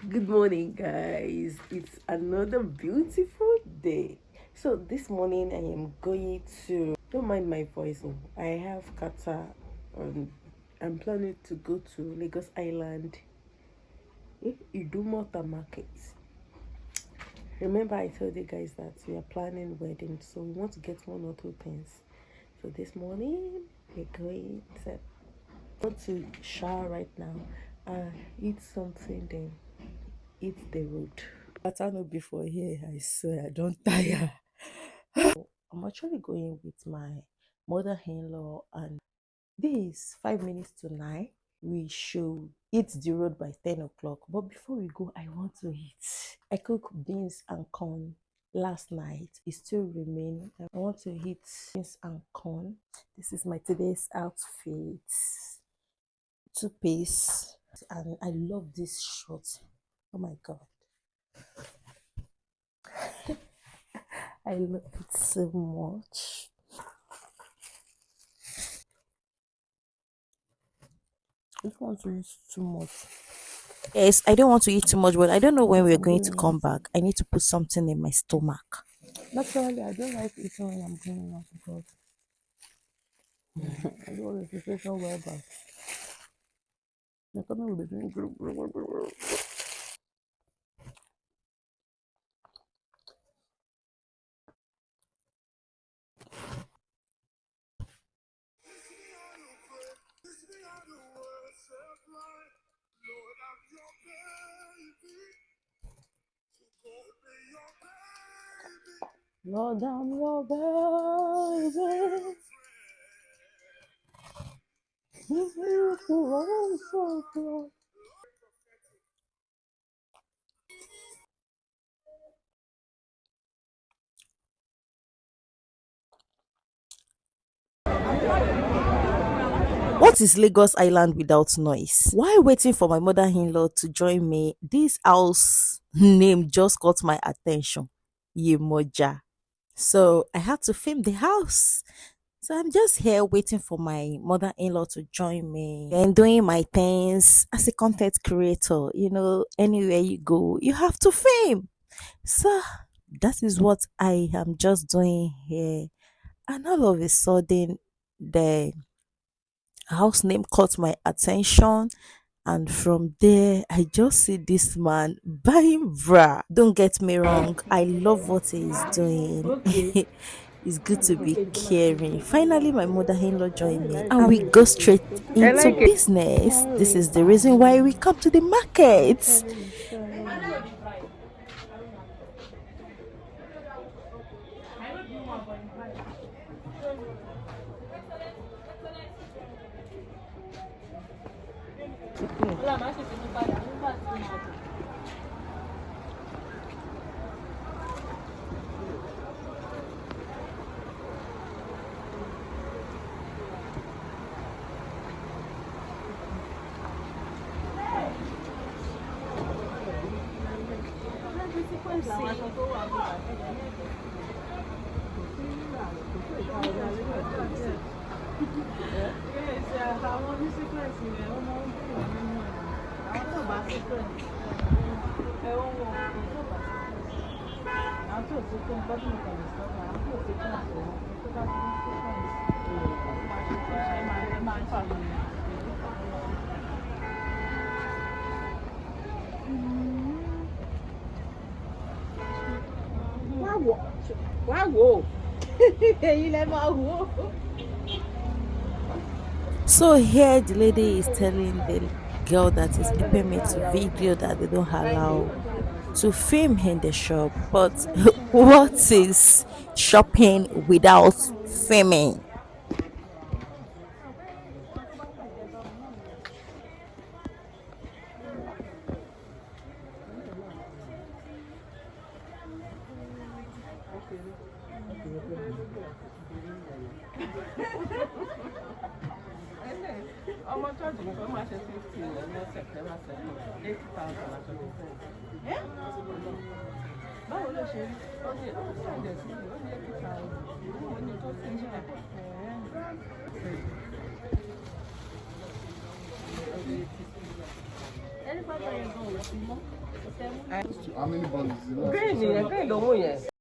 Good morning, guys. It's another beautiful day. So this morning I am going to. Don't mind my voice. Oh. I have kata. I'm planning to go to Lagos Island, Idumota Market. Remember, I told you guys that we are planning wedding, so we want to get one or two things. So this morning we're going to want to shower right now, eat something, then eat the road. But I know before here, I swear I don't tire. I'm actually going with my mother-in-law, and this 5 minutes to 9. We should eat the road by 10 o'clock. But before we go, I want to eat. I cooked beans and corn last night. It still remain. I want to eat beans and corn. This is my today's outfit. Two-piece, and I love this shirt. Oh my god. I love it so much. I don't want to eat too much. Yes, I don't want to eat too much, but I don't know when we're going to come back. I need to put something in my stomach. Naturally, I don't like eating when I'm going out because I don't want a situation whereby my stomach will be doing. Lord, I'm your baby. You run so close. What is Lagos Island without noise? While waiting for my mother-in-law to join me, this house name just caught my attention. Yemoja. So I had to film the house. So I'm just here waiting for my mother-in-law to join me and doing my things as a content creator. Anywhere you go, you have to film. So that is what I am just doing here. And all of a sudden, the house name caught my attention, and from there I just see this man buying bra. Don't get me wrong, I love what he's doing. It's good to be caring. Finally my mother-in-law joined me and we go straight into business. This is the reason why we come to the market. Wow. So here the lady is telling the girl that is helping me to video that they don't allow to film in the shop. But what is shopping without filming? ọmọ church nǹkan máa ṣe 50 ní September 8,000 aṣọ tó fẹ́. báwo ló ṣe rí ó ní ṣàjẹ̀ sí ó ní 8,000 ó ní tó sí ní ẹ̀. How many bundles is it? Green ni, green ló mú yẹn.